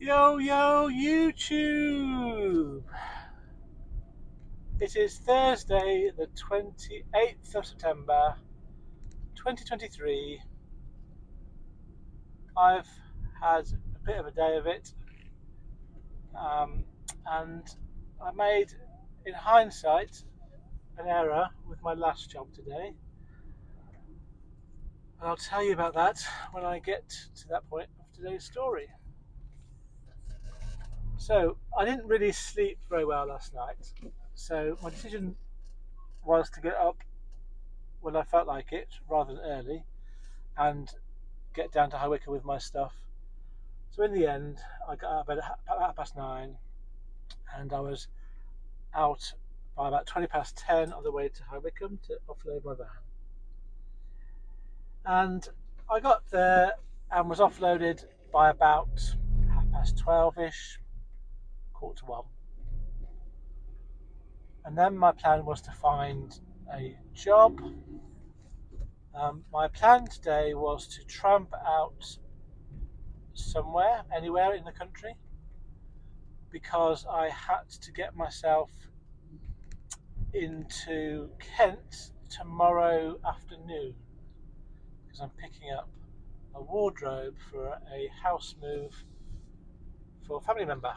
Yo, yo, YouTube! It is Thursday, the 28th of September, 2023. I've had a bit of a day of it, um, and I made, in hindsight, an error with my last job today. And I'll tell you about that when I get to that point of today's story. So, I didn't really sleep very well last night, so my decision was to get up when I felt like it, rather than early, and get down to High Wycombe with my stuff. So in the end, I got out of bed at 9:30, and I was out by about 10:20 on the way to High Wycombe to offload my van. And I got there and was offloaded by about 12:30ish, quarter to 1. And then my plan was to find a job. My plan today was to tramp out somewhere, anywhere in the country, because I had to get myself into Kent tomorrow afternoon, because I'm picking up a wardrobe for a house move for a family member,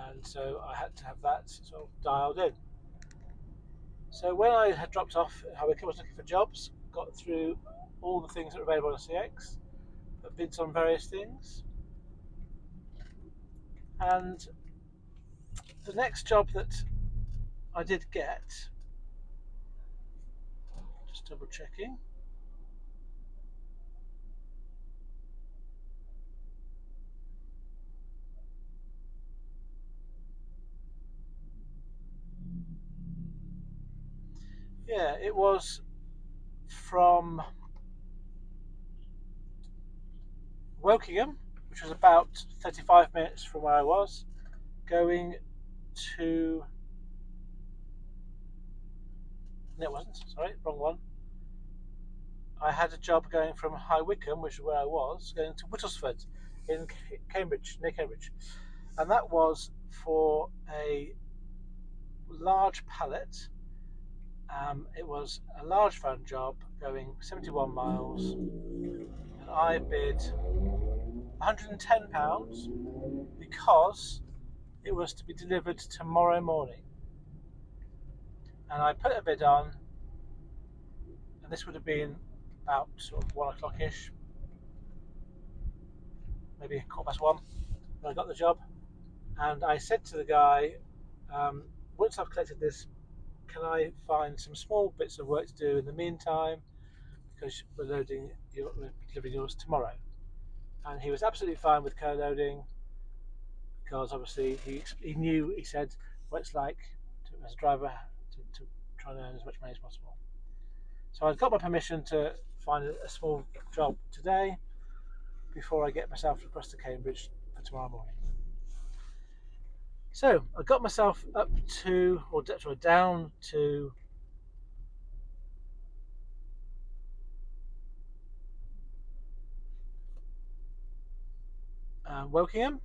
and so I had to have that sort of dialed in. So when I had dropped off at Wycombe, I was looking for jobs, got through all the things that were available on CX, bids on various things, and the next job that I did get, just double checking, yeah, it was from Wokingham, which was about 35 minutes from where I was, going to. No, it wasn't. Sorry, wrong one. I had a job going from High Wycombe, which is where I was, going to Whittlesford in Cambridge, near Cambridge. And that was for a large pallet. It was a large van job going 71 miles. And I bid £110 because it was to be delivered tomorrow morning. And I put a bid on, and this would have been about sort of 1 o'clock-ish, maybe 1:15 when I got the job. And I said to the guy, once I've collected this, can I find some small bits of work to do in the meantime, because we're delivering yours tomorrow. And he was absolutely fine with co-loading, because obviously he knew, he said, what it's like as a driver to try and earn as much money as possible. So I got my permission to find a small job today before I get myself across to Cambridge for tomorrow morning. So I got myself up to, or down to Wokingham,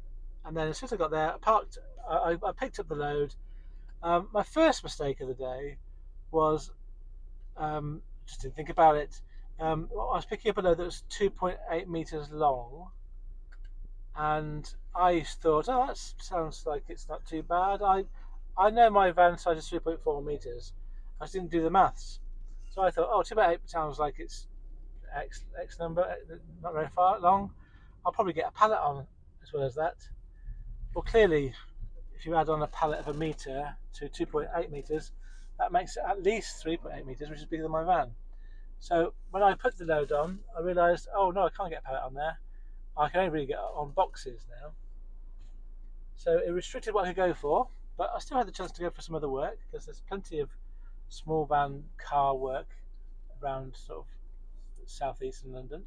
and then as soon as I got there, I parked. I picked up the load. My first mistake of the day was, just didn't think about it. I was picking up a load that was 2.8 meters long, and I thought, oh, that sounds like it's not too bad. I know my van size is 3.4 meters. I just didn't do the maths, so I thought, oh, 2.8 sounds like it's X number, not very far long. I'll probably get a pallet on as well as that. Well, clearly, if you add on a pallet of a metre to 2.8 metres, that makes it at least 3.8 metres, which is bigger than my van. So when I put the load on, I realised, oh no, I can't get a pallet on there. I can only really get on boxes now. So it restricted what I could go for, but I still had the chance to go for some other work, because there's plenty of small van car work around sort of southeastern London.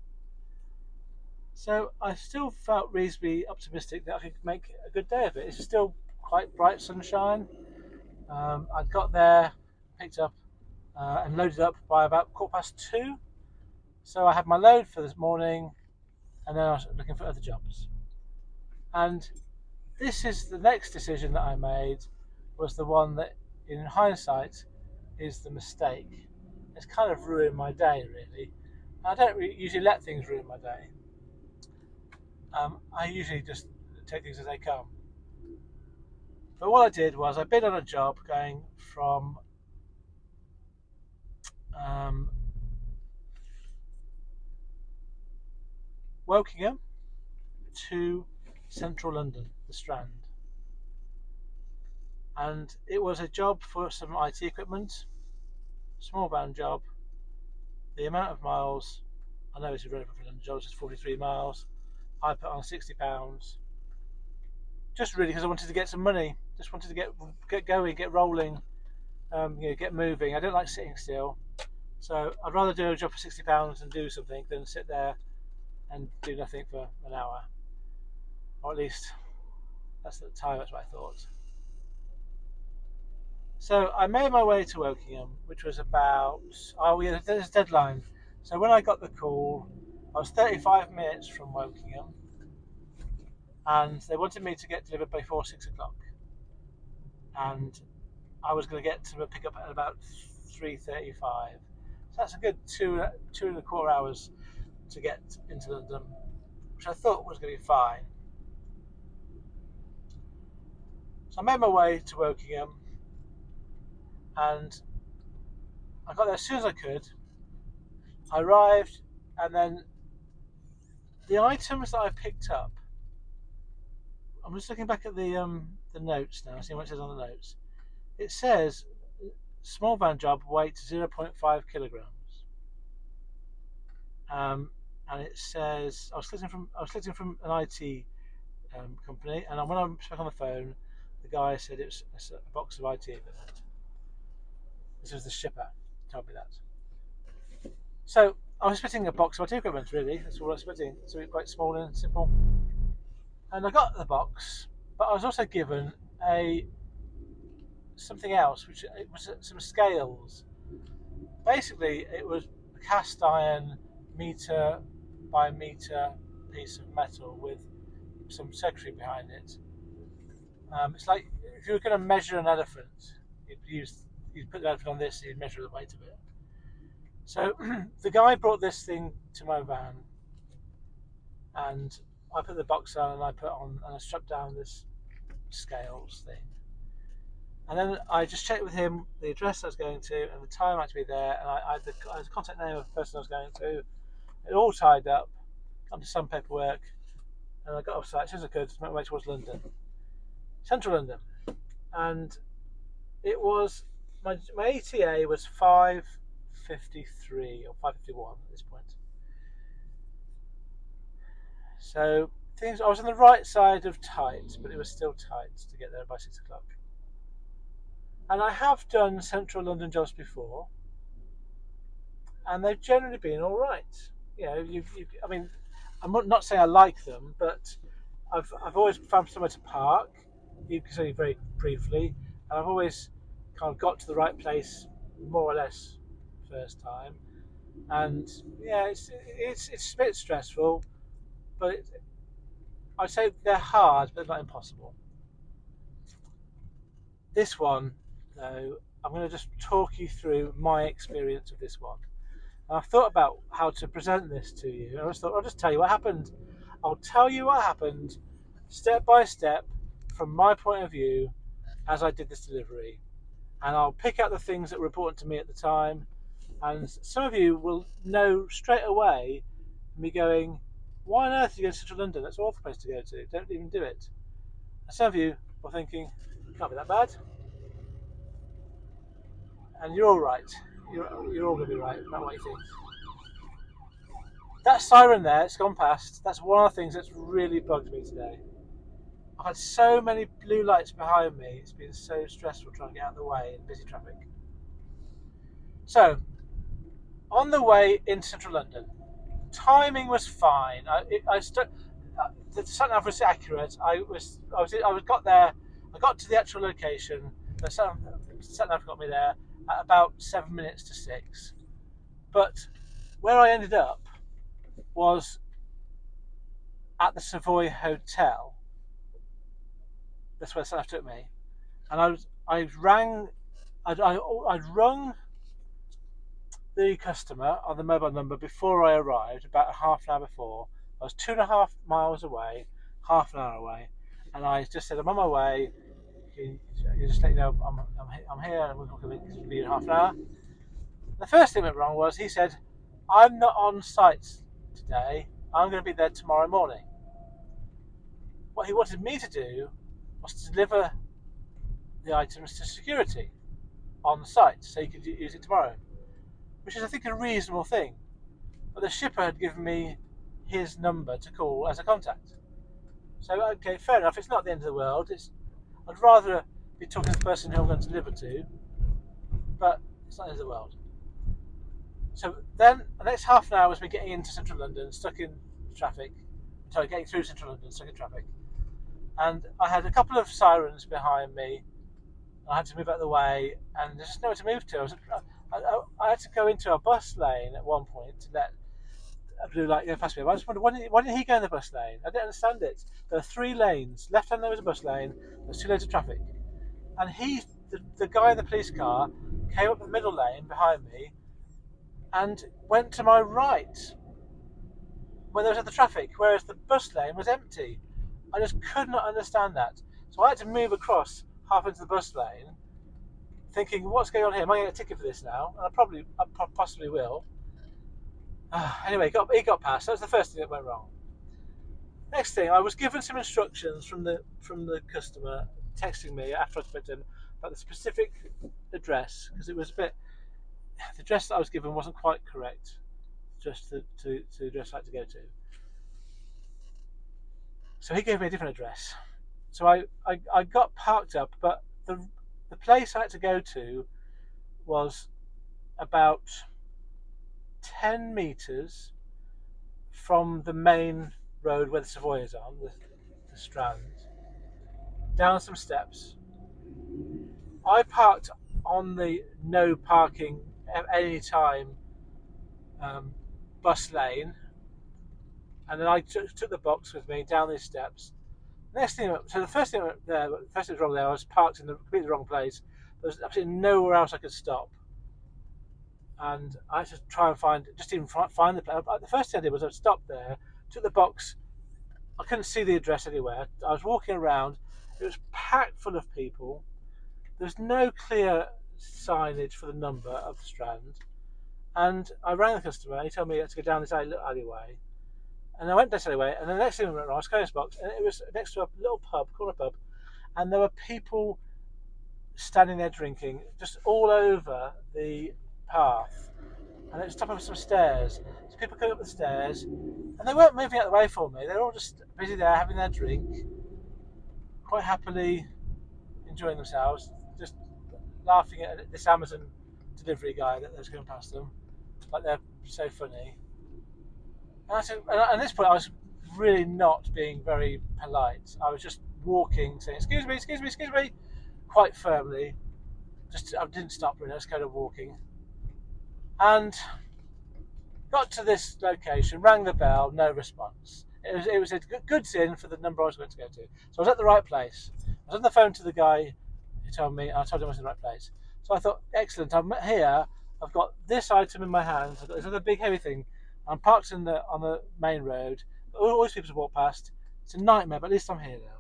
So I still felt reasonably optimistic that I could make a good day of it. It's still quite bright sunshine. I got there, picked up and loaded up by about 2:15. So I had my load for this morning, and then I was looking for other jobs. And this is the next decision that I made, was the one that, in hindsight, is the mistake. It's kind of ruined my day, really. I don't really usually let things ruin my day. I usually just take things as they come. But what I did was I bid on a job going from um, Wokingham to central London, the Strand. And it was a job for some IT equipment, small van job. The amount of miles, I know it's irrelevant for London jobs, it's 43 miles. I put on £60, just really because I wanted to get some money, just wanted to get going, get rolling, get moving. I don't like sitting still, so I'd rather do a job for £60 and do something than sit there and do nothing for an hour, or at least that's at the time. That's what I thought. So I made my way to Wokingham, which was about, there's a deadline. So when I got the call, I was 35 minutes from Wokingham, and they wanted me to get delivered before 6 o'clock. And I was going to get to pick up at about 3:35. So that's a good two and a quarter hours to get into London, which I thought was going to be fine. So I made my way to Wokingham, and I got there as soon as I could. I arrived, and then the items that I picked up. I'm just looking back at the notes now, seeing what it says on the notes. It says small van job, weight 0.5 kilograms. And it says I was collecting from an IT company, and when I spoke on the phone, the guy said it's a box of IT equipment. This was the shipper told me that. So I was expecting a box of IT equipment. Really, that's all I was expecting. So it's quite small and simple. And I got the box, but I was also given something else, which it was some scales. Basically, it was a cast iron meter by meter piece of metal with some circuitry behind it. It's like if you were going to measure an elephant, you'd put the elephant on this, you'd measure the weight of it. So the guy brought this thing to my van, and I put the box on, and I strapped down this scales thing. And then I just checked with him the address I was going to and the time I had to be there, and I had the contact name of the person I was going to. It all tied up, onto some paperwork, and I got off site as soon as I could to make my way towards London, central London. And it was my ETA was 5:53 or 5:51 at this point. So I was on the right side of tight, but it was still tight to get there by 6 o'clock. And I have done central London jobs before, and they've generally been all right. I mean, I'm not saying I like them, but I've always found somewhere to park, only very briefly, and I've always kind of got to the right place more or less first time. And yeah, it's a bit stressful, but I'd say they're hard, but not impossible. This one, though, I'm going to just talk you through my experience of this one. And I've thought about how to present this to you. I just thought I'll just tell you what happened. I'll tell you what happened step by step from my point of view as I did this delivery. And I'll pick out the things that were important to me at the time. And some of you will know straight away me going, why on earth are you going to Central London? That's an awful place to go to. Don't even do it. And some of you are thinking, can't be that bad. And you're all right. You're all going to be right, no matter what you think. That siren there, it's gone past. That's one of the things that's really bugged me today. I've had so many blue lights behind me. It's been so stressful trying to get out of the way in busy traffic. So, on the way into central London, timing was fine. The sat nav was accurate. I got there. I got to the actual location. The sat nav got me there at about 7 minutes to 6. But where I ended up was at the Savoy Hotel, That's where Saf took me, and I rang, I'd rung the customer on the mobile number before I arrived, about a half an hour before. I was 2.5 miles away, half an hour away, and I just said, I'm on my way. You just let you know I'm here, and we'll be in half an hour. The first thing that went wrong was he said, I'm not on site today, I'm going to be there tomorrow morning. What he wanted me to do was to deliver the items to security on site so he could use it tomorrow, which is, I think, a reasonable thing. But the shipper had given me his number to call as a contact. So, okay, fair enough, it's not the end of the world. I'd rather be talking to the person who I'm going to deliver to, but it's not the end of the world. So then the next half an hour was me getting into central London, stuck in traffic. Sorry, getting through central London, stuck in traffic. And I had a couple of sirens behind me. I had to move out of the way, and there's just nowhere to move to. I had to go into a bus lane at one point to let a blue light go past me. I just wondered, why didn't he go in the bus lane? I didn't understand it. There are 3 lanes. Left hand there was a bus lane. There's 2 lanes of traffic. And the guy in the police car, came up the middle lane behind me and went to my right when there was other traffic, whereas the bus lane was empty. I just could not understand that. So I had to move across half into the bus lane, thinking, what's going on here? Am I going to get a ticket for this now? And I possibly will. Anyway, he got past. That was the first thing that went wrong. Next thing, I was given some instructions from the customer, texting me after I spoke to him about the specific address, because it was the address that I was given wasn't quite correct, just to the address I had to go to. So he gave me a different address. So I got parked up, but the place I had to go to was about 10 metres from the main road where the Savoy is on, the Strand, down some steps. I parked on the no parking at any time bus lane, and then I took the box with me down these steps. So the first thing that was wrong there, I was parked in the completely wrong place. There was absolutely nowhere else I could stop, and I had to try and find the place. The first thing I did was I stopped there, took the box. I couldn't see the address anywhere. I was walking around. It was packed full of people. There was no clear signage for the number of the Strand. And I rang the customer, and he told me I had to go down this alleyway. And I went down this alleyway, and the next thing I went wrong, I was going to this box, and it was next to a little corner pub, and there were people standing there drinking just all over the path. And it was top of some stairs. So people going up the stairs, and they weren't moving out of the way for me. They were all just busy there having their drink, quite happily enjoying themselves, just laughing at this Amazon delivery guy that was going past them, like they're so funny. And at this point, I was really not being very polite. I was just walking, saying, excuse me, quite firmly. I didn't stop really, I just kind of walking. And got to this location, rang the bell, no response. It was a good sin for the number I was going to go to. So I was at the right place. I was on the phone to the guy who told me, and I told him I was in the right place. So I thought, excellent, I'm here, I've got this item in my hands, I've got this other big heavy thing, I'm parked on the main road, all these people walk past, it's a nightmare, but at least I'm here now.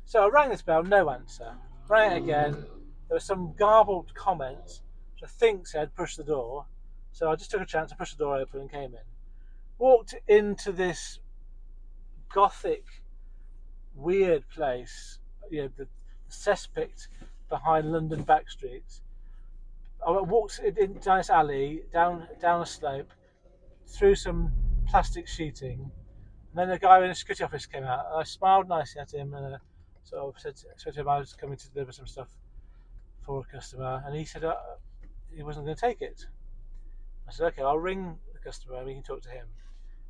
So I rang this bell, no answer. Rang it again, there was some garbled comment, which I think said push the door. So I just took a chance, I pushed the door open and came in. Walked into this gothic, weird place, the cesspit behind London back streets. I walked down this alley, down a slope, through some plastic sheeting, and then a guy in a security office came out. And I smiled nicely at him and sort of said to him I was coming to deliver some stuff for a customer, and he said he wasn't going to take it. I said, okay, I'll ring the customer and we can talk to him.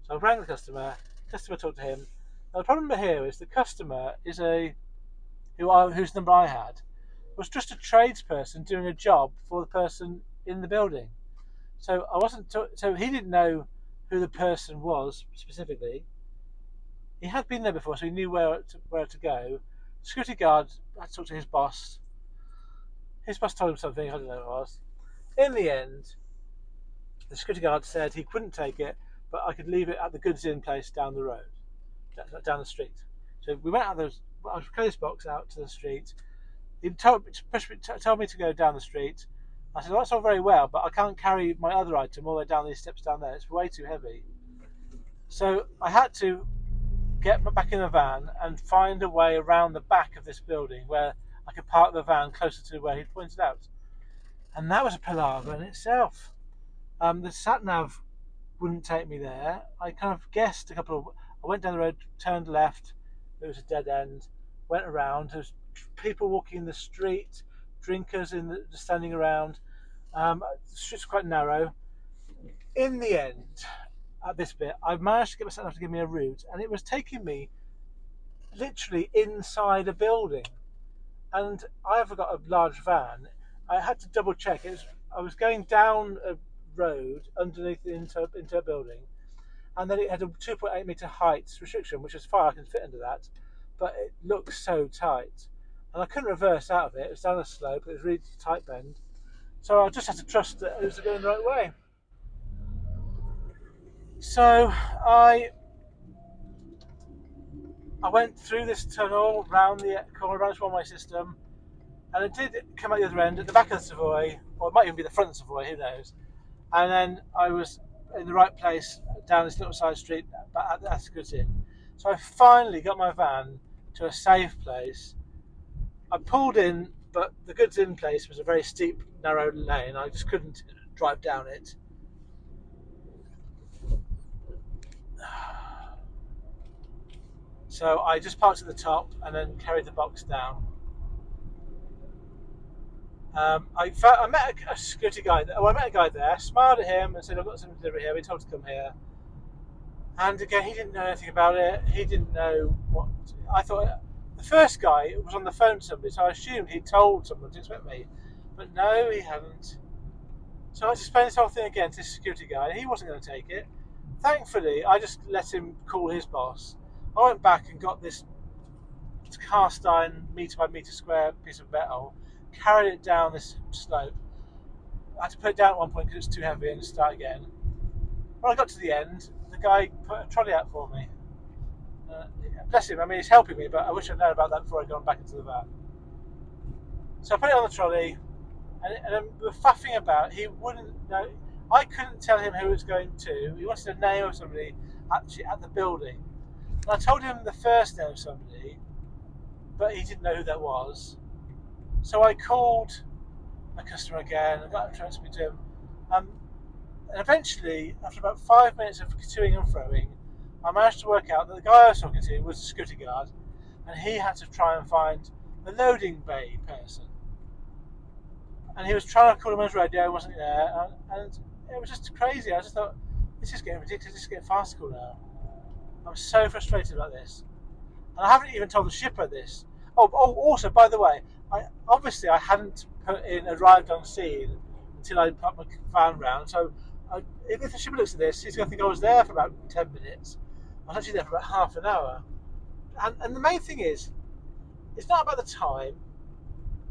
So I rang the customer talked to him. Now the problem here is the customer is whose number I had, was just a tradesperson doing a job for the person in the building. So so he didn't know who the person was specifically. He had been there before, so he knew where to go. Security guard had to talk to his boss. His boss told him something, I don't know what it was. In the end, the security guard said he couldn't take it, but I could leave it at the goods in place down the road, down the street. So we went out of I carried this box out to the street. He told me to go down the street. I said, well, that's all very well, but I can't carry my other item all the way down these steps down there. It's way too heavy. So I had to get back in the van and find a way around the back of this building where I could park the van closer to where he pointed out. And that was a palaver in itself. The sat nav wouldn't take me there. I kind of guessed I went down the road, turned left. It was a dead end. Went around. There was people walking in the street, drinkers standing around. The street's quite narrow. In the end, at this bit, I managed to get my sat nav to give me a route, and it was taking me literally inside a building. And I've got a large van. I had to double check. I was going down a road underneath into a building, and then it had a 2.8 meter height restriction, which is fine. I can fit under that, but it looked so tight, and I couldn't reverse out of it. It was down a slope. It was really tight bend, so I just had to trust that it was going the right way. So I went through this tunnel round the corner, around this one-way system, and it did come out the other end at the back of the Savoy, or it might even be the front of the Savoy, who knows. And then I was in the right place down this little side street at the goods inn. So I finally got my van to a safe place. I pulled in, but the goods inn place was a very steep, narrow lane. I just couldn't drive down it. So I just parked at the top and then carried the box down. I met a security guy. I met a guy there, smiled at him and said, I've got something to deliver here. We're told to come here. And again, he didn't know anything about it. He didn't know what. I thought the first guy was on the phone to somebody, so I assumed he'd told someone to expect me. But no, he hadn't. So I just explained this whole thing again to this security guy, and he wasn't going to take it. Thankfully, I just let him call his boss. I went back and got this cast iron metre by metre square piece of metal, carried it down this slope. I had to put it down at one point because it was too heavy and start again. When I got to the end, the guy put a trolley out for me. Bless him, I mean, he's helping me, but I wish I'd known about that before I'd gone back into the van. So I put it on the trolley, and we were faffing about. He wouldn't know. I couldn't tell him who it was going to. He wanted a name of somebody actually at the building. And I told him the first name of somebody, but he didn't know who that was. So I called my customer again and got him to transfer me to him. And eventually, after about 5 minutes of toing and froing, I managed to work out that the guy I was talking to was a security guard, and he had to try and find the loading bay person. And he was trying to call him on his radio, wasn't there? And it was just crazy. I just thought, this is getting ridiculous. This is getting farcical now. I'm so frustrated about this. And I haven't even told the shipper this. Oh, also, by the way, I hadn't arrived on scene until I put my van round. So if the shipper looks at this, he's going to think I was there for about 10 minutes. I was actually there for about half an hour. And the main thing is, it's not about the time.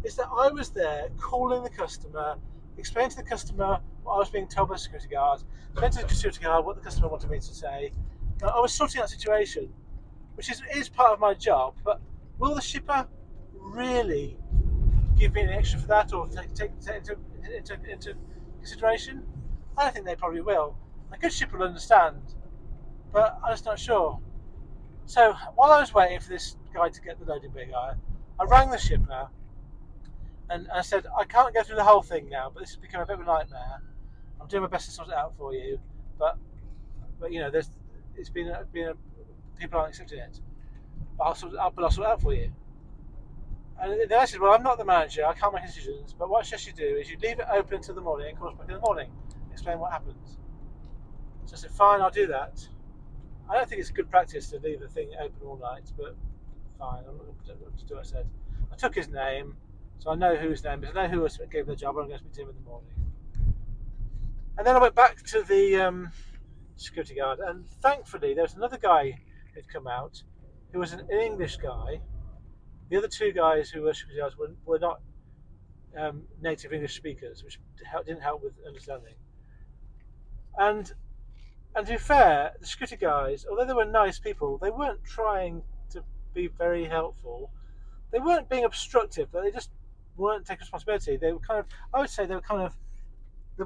It's that I was there calling the customer, explaining to the customer what I was being told by the security guard, explaining to the security guard what the customer wanted me to say. I was sorting out the situation, which is part of my job, but will the shipper really give me any extra for that, or take into consideration? I don't think they probably will. A good shipper will understand, but I'm just not sure. So while I was waiting for this guy to get the loading bay guy, I rang the shipper and I said, I can't go through the whole thing now, but this has become a bit of a nightmare. I'm doing my best to sort it out for you, but you know, people aren't accepting it. But I'll sort it out for you. And then I said, well, I'm not the manager, I can't make decisions, but what I suggest you do is you leave it open until the morning and call us back in the morning and explain what happens. So I said, fine, I'll do that. I don't think it's good practice to leave the thing open all night, but fine, I'm not going to do what I said. I took his name, so I know whose name is. I know who gave the job, and I'm going to speak to him in the morning. And then I went back to the security guard, and thankfully there was another guy who'd come out, who was an English guy, The other two guys who were security guards were not native English speakers, which didn't help with understanding. And to be fair, the security guys, although they were nice people, they weren't trying to be very helpful. They weren't being obstructive, but they just weren't taking responsibility. They were kind of, I would say, they wanted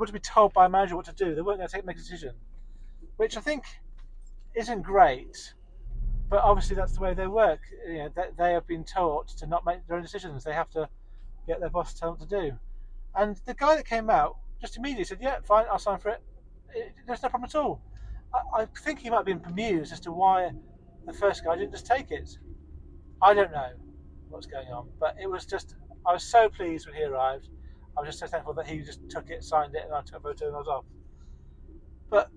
to be told by a manager what to do. They weren't going to make a decision, which I think isn't great. But obviously, that's the way they work. They have been taught to not make their own decisions. They have to get their boss to tell them to do. And the guy that came out just immediately said, "Yeah, fine, I'll sign for it. There's no problem at all." I think he might have been bemused as to why the first guy didn't just take it. I don't know what's going on, but it was just, I was so pleased when he arrived. I was just so thankful that he just took it, signed it, and I took a photo and I was off. But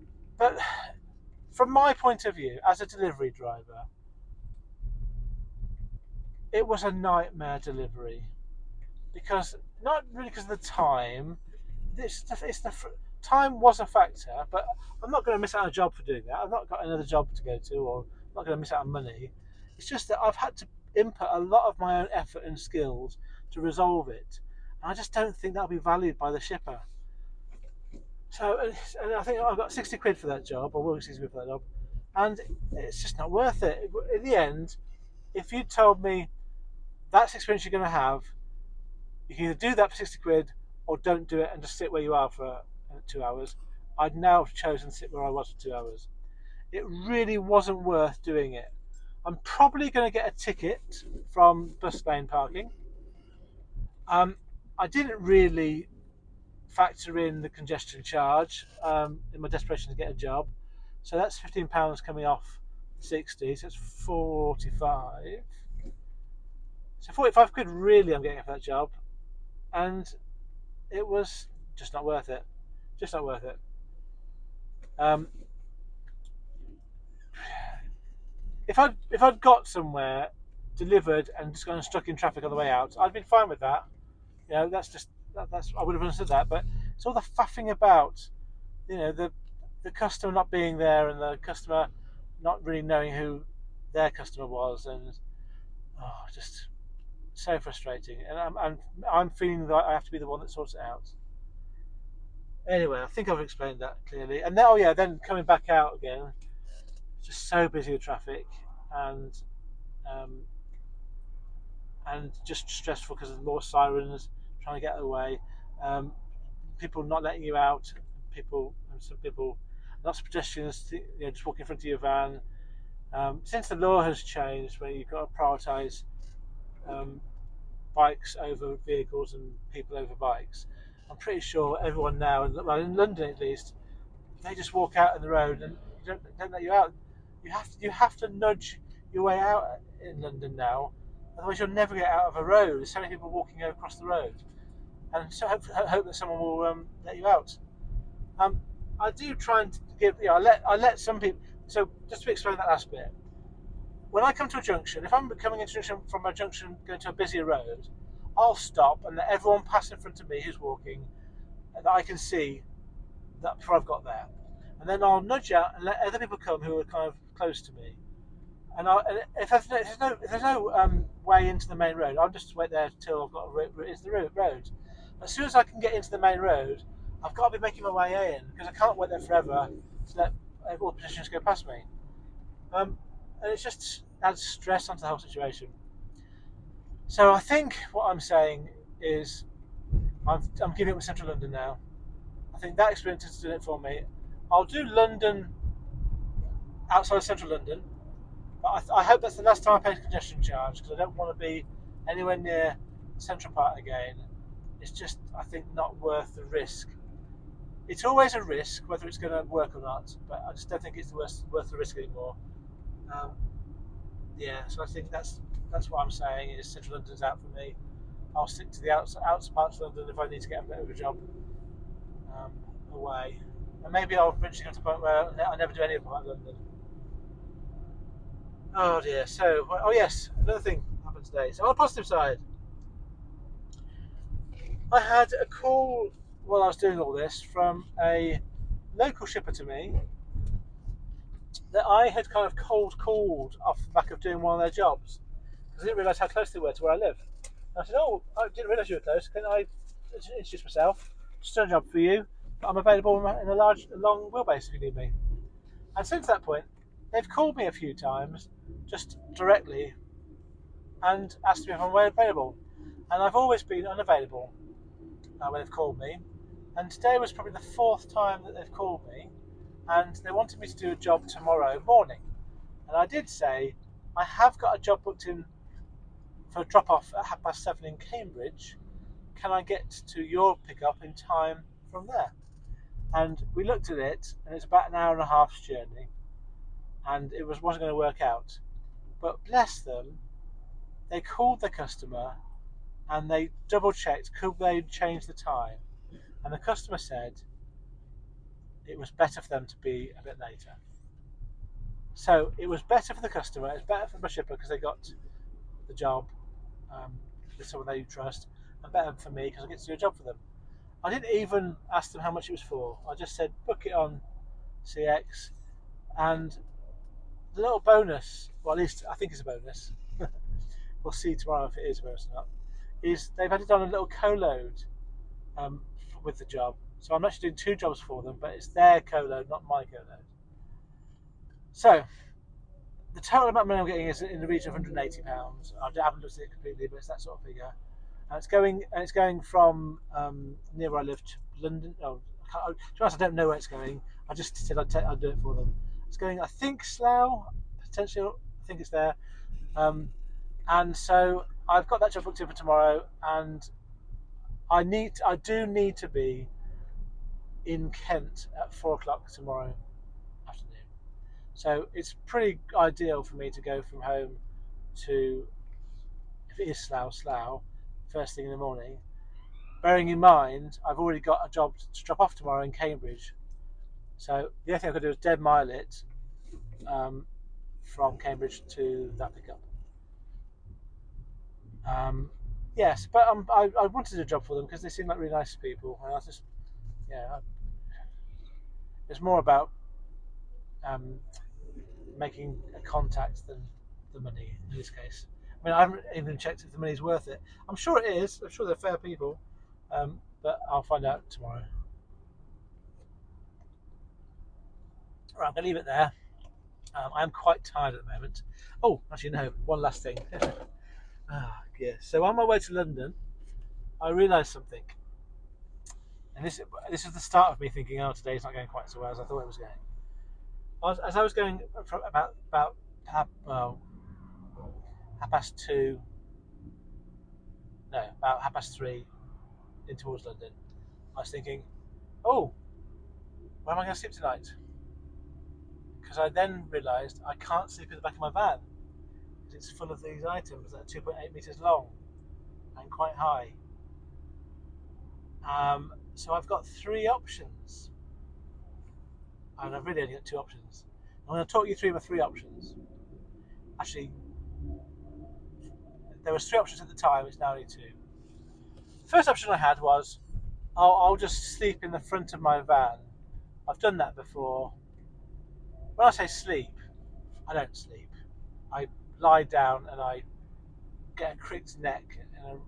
from my point of view, as a delivery driver, it was a nightmare delivery because not really because of the time. Time was a factor, but I'm not going to miss out on a job for doing that. I've not got another job to go to, or I'm not going to miss out on money. It's just that I've had to input a lot of my own effort and skills to resolve it, and I just don't think that'll be valued by the shipper. So, and I think I've got 60 quid for that job, or will get 60 quid for that job, and it's just not worth it. In the end, if you told me that's the experience you're going to have, you can either do that for 60 quid or don't do it and just sit where you are for 2 hours, I'd now have chosen to sit where I was for 2 hours. It really wasn't worth doing it. I'm probably going to get a ticket from bus lane parking. I didn't really factor in the congestion charge in my desperation to get a job. So that's £15 coming off 60, so it's 45. So 45 quid really I'm getting for that job. And it was just not worth it. Just not worth it. If I'd got somewhere, delivered, and just gone stuck in traffic on the way out, I'd been fine with that. That's I would have understood that. But it's all the faffing about, the customer not being there and the customer not really knowing who their customer was, and just so frustrating. And I'm feeling that I have to be the one that sorts it out. Anyway, I think I've explained that clearly. And then, then coming back out again, just so busy with traffic and just stressful because of more sirens trying to get away, people not letting you out, some people, lots of pedestrians, just walking in front of your van. Since the law has changed, where you've got to prioritise bikes over vehicles and people over bikes, I'm pretty sure everyone now, in London at least, they just walk out in the road and don't let you out. You have to nudge your way out in London now, otherwise you'll never get out of a road. There's so many people walking across the road, and so hope that someone will let you out. I do try and give. I let some people. So just to explain that last bit, when I come to a junction, if I'm coming into a junction from a junction going to a busier road, I'll stop and let everyone pass in front of me who's walking, that I can see that before I've got there. And then I'll nudge out and let other people come who are kind of close to me. And if there's no way into the main road, I'll just wait there till I've got into the road. As soon as I can get into the main road, I've got to be making my way in because I can't wait there forever to let all the pedestrians go past me. And it just adds stress onto the whole situation. So I think what I'm saying is I'm giving up with Central London now. I think that experience has done it for me. I'll do London outside of Central London, but I hope that's the last time I pay a congestion charge because I don't want to be anywhere near Central Park again. It's just, I think, not worth the risk. It's always a risk whether it's going to work or not, but I just don't think it's worth the risk anymore. So I think that's what I'm saying is Central London's out for me. I'll stick to the outs parts of London if I need to get a bit of a job away. And maybe I'll eventually come to the point where I never do any of part of London. Oh dear. So, yes, another thing happened today. So on the positive side, I had a call while I was doing all this from a local shipper to me that I had kind of cold called off the back of doing one of their jobs. because I didn't realise how close they were to where I live. And I said, "Oh, I didn't realise you were close. Can I introduce myself? Just done a job for you. But I'm available in a long wheelbase if you need me." And since that point, they've called me a few times, just directly, and asked me if I'm available. And I've always been unavailable when they've called me. And today was probably the fourth time that they've called me, and they wanted me to do a job tomorrow morning. And I did say, I have got a job booked in for a drop off at 7:30 in Cambridge. Can I get to your pickup in time from there? And we looked at it, and it's about an hour and a half's journey, and it wasn't going to work out. But bless them, they called the customer and they double checked could they change the time, and the customer said it was better for them to be a bit later. So it was better for the customer, it's better for my shipper because they got the job with someone they trust, and better for me because I get to do a job for them. I didn't even ask them how much it was for. I just said book it on CX, and the little bonus, well, at least I think it's a bonus. We'll see tomorrow if it is a bonus or not. Is they've added on a little co-load um, with the job, so I'm actually doing two jobs for them, but it's their co-load, not my co-load. So the total amount of money I'm getting is in the region of £180. I haven't looked at it completely, but it's that sort of figure. And it's going from near where I live to London. Oh, to be honest, I don't know where it's going. I just said I'd do it for them. It's going, I think, Slough, potentially. I think it's there. And so I've got that job booked in for tomorrow, and I do need to be in Kent at 4 o'clock tomorrow afternoon. So it's pretty ideal for me to go from home to, if it is Slough, first thing in the morning. Bearing in mind, I've already got a job to drop off tomorrow in Cambridge. So the only thing I could do is dead mile it from Cambridge to that pickup. Yes, but I wanted a job for them because they seem like really nice people. And I just, it's more about making a contact than the money in this case. I mean, I haven't even checked if the money's worth it. I'm sure it is. I'm sure they're fair people, but I'll find out tomorrow. Right, I'm going to leave it there. I'm quite tired at the moment. Oh, actually, no. One last thing. Yeah. So on my way to London, I realised something, and this is the start of me thinking, oh, today's not going quite so well as I thought it was going. As I was going from about half past two, no, about 3:30 in towards London, I was thinking, oh, where am I going to sleep tonight? Because I then realised I can't sleep in the back of my van because it's full of these items that are 2.8 metres long and quite high. So I've got three options, and I've really only got two options. I'm going to talk you through my three options. Actually, there was three options at the time, it's now only two. The first option I had was I'll just sleep in the front of my van. I've done that before. When I say sleep, I don't sleep. I lie down and I get a cricked neck and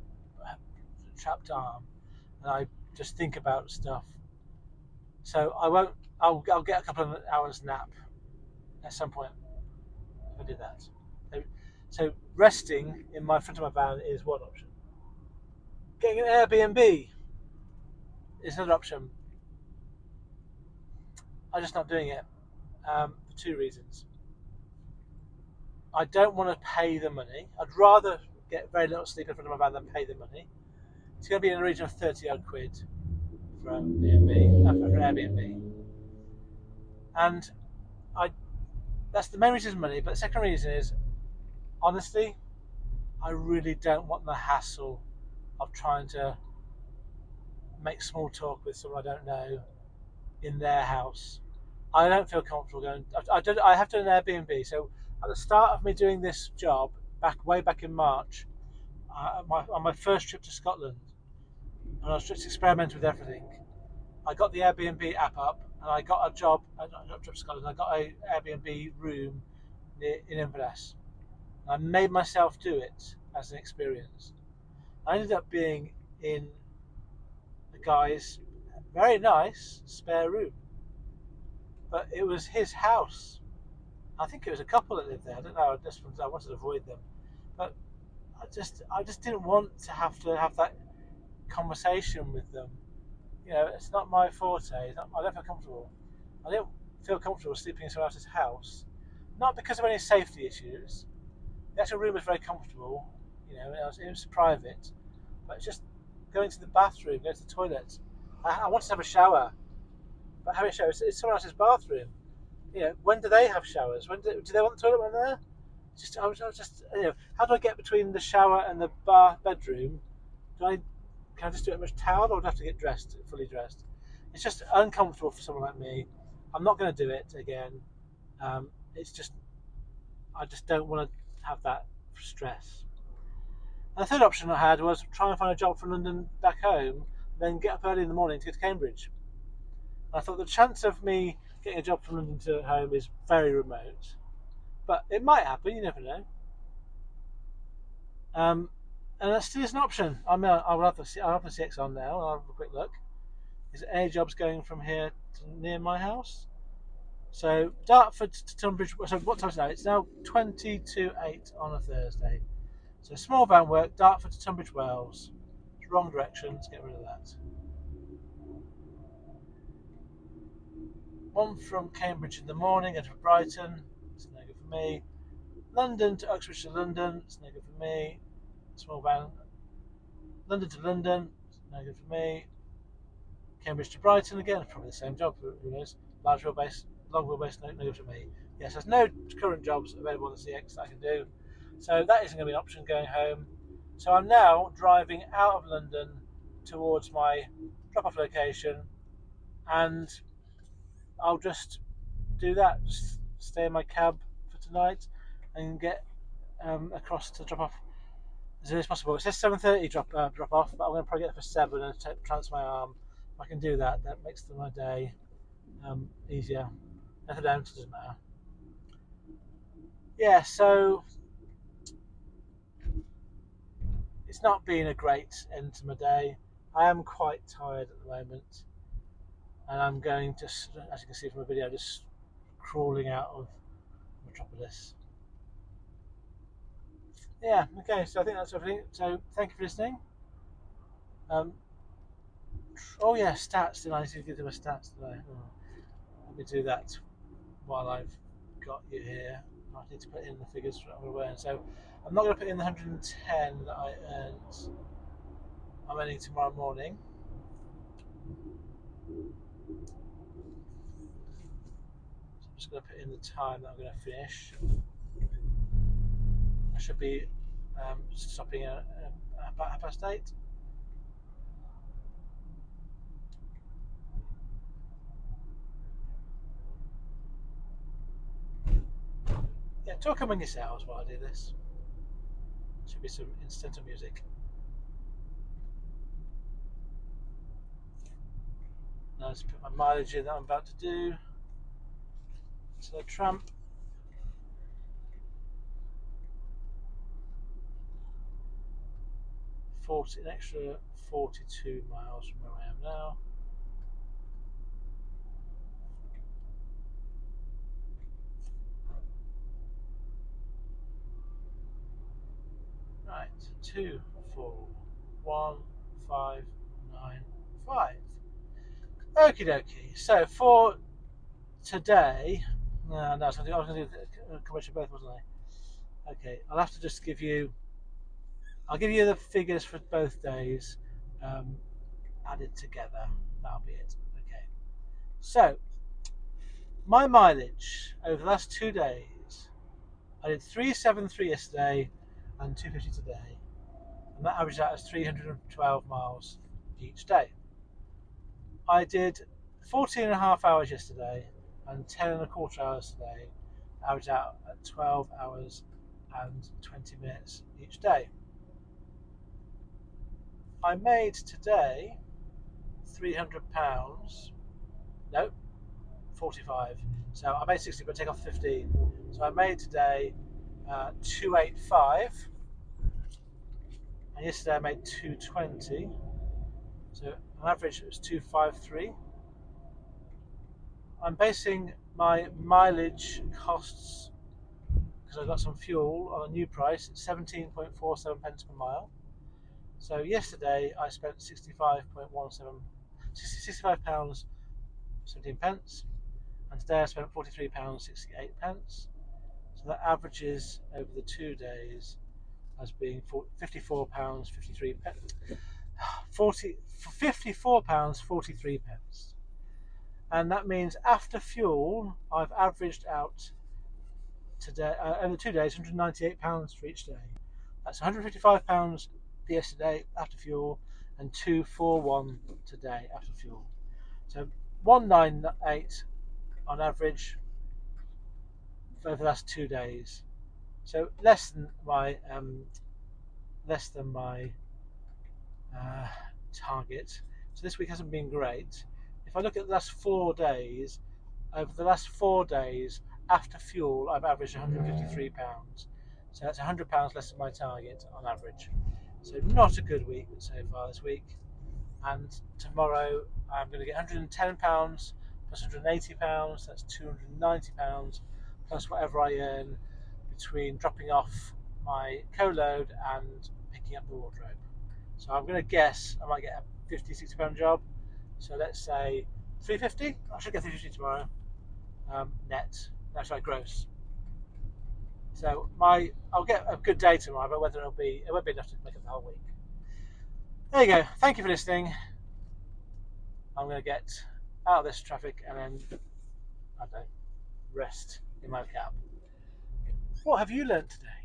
a trapped arm, and I just think about stuff. So I won't. I'll get a couple of hours nap at some point if I do that. So resting in my front of my van is one option. Getting an Airbnb is another option. I'm just not doing it for two reasons. I don't want to pay the money. I'd rather get very little sleep in front of my van than pay the money. It's going to be in the region of 30 odd quid for an Airbnb. And that's the main reason is money, but the second reason is, honestly, I really don't want the hassle of trying to make small talk with someone I don't know in their house. I don't feel comfortable going. I have done an Airbnb. So at the start of me doing this job, way back in March, on my first trip to Scotland, and I was just experimenting with everything. I got the Airbnb app up, and I got a job. Not trip to Scotland. I got a Airbnb room in Inverness, I made myself do it as an experience. I ended up being in a guy's very nice spare room, but it was his house. I think it was a couple that lived there. I don't know. I wanted to avoid them, but I just didn't want to have that conversation with them. You know, it's not my forte. I don't feel comfortable. I didn't feel comfortable sleeping in someone else's house, not because of any safety issues. The actual room was very comfortable. You know, it was private, but it's just going to the bathroom, going to the toilet. I wanted to have a shower, but having a shower, it's someone else's bathroom. You know, when do they have showers? Do they want the toilet when they're there? I was just, you know, how do I get between the shower and the bedroom? Do I Can I just do it with a towel, or do I have to get dressed, fully dressed? It's just uncomfortable for someone like me. I'm not going to do it again. It's just I just don't want to have that stress. And the third option I had was try and find a job from London back home, then get up early in the morning to go to Cambridge. And I thought the chance of me getting a job from London to home is very remote, but it might happen. You never know. Um, and that still is an option. I'll have the CX on now. I'll have a quick look. Is there any jobs going from here to near my house? So Dartford to Tunbridge. So what time is it now? It's now 20 to 8 on a Thursday. So small van work, Dartford to Tunbridge Wells. It's wrong direction. Let's get rid of that. One from Cambridge in the morning and to Brighton. It's no good for me. London to Uxbridge to London. It's no good for me. Small van. London to London. It's no good for me. Cambridge to Brighton again. Probably the same job. Who knows? Large wheelbase, long wheelbase. No good for me. Yes, there's no current jobs available on the CX that I can do. So that isn't going to be an option going home. So I'm now driving out of London towards my drop-off location, and I'll just do that. Just stay in my cab for tonight and get across to drop off as soon as possible. It says 7:30 drop off, but I'm going to probably get there for 7 and transfer my arm. If I can do that, that makes my day easier. Nothing down, it doesn't matter. Yeah, so it's not been a great end to my day. I am quite tired at the moment, and I'm going to, as you can see from the video, just crawling out of Metropolis. Yeah, okay, so I think that's everything. So thank you for listening. Um, oh yeah, stats. Did I need to give them a stats today? Oh, let me do that while I've got you here. I need to put in the figures for what I'm going to earn. So I'm not going to put in the 110 that I earned. I'm earning tomorrow morning. So I'm just going to put in the time that I'm going to finish. I should be stopping at about 8:30. Yeah, talk among yourselves while I do this. Should be some incidental music. Now let's put my mileage in that I'm about to do. So the tramp. 40, an extra 42 miles from where I am now. Right, 241,595. Okie dokie. So for today, no, I was going to do a commercial both, wasn't I? Okay, I'll have to just give you. I'll give you the figures for both days added together. That'll be it. Okay. So my mileage over the last 2 days, I did 373 yesterday and 250 today, and that averaged out as 312 miles each day. I did 14 and a half hours yesterday and 10 and a quarter hours today, averaged out at 12 hours and 20 minutes each day. I made today £300. No, 45. So I made 60, but take off 15. So I made today 285, and yesterday I made 220. So on average it was 253. I'm basing my mileage costs, because I got some fuel, on a new price. It's 17.47 pence per mile. So yesterday I spent 65 pounds 17 pence, and today I spent £43 68 pence. So that averages over the 2 days as being £54 53 pence. 54 pounds 43 pence, and that means after fuel I've averaged out today over 2 days £198 for each day. That's £155 yesterday after fuel, and 241 today after fuel. So 198 on average for the last 2 days. So less than my uh, target. So this week hasn't been great. If I look at the last 4 days, over the last 4 days after fuel, I've averaged £153. So that's £100 less than my target on average. So not a good week so far this week. And tomorrow I'm going to get £110 plus £180. That's £290 plus whatever I earn between dropping off my co-load and picking up the wardrobe. So I'm going to guess I might get a £50, £60 job. So let's say 350. I should get 350 tomorrow. Net. No, sorry, gross. So I'll get a good day tomorrow, but whether it won't be enough to make up the whole week. There you go. Thank you for listening. I'm going to get out of this traffic and then, I don't know, rest in my cab. What have you learnt today?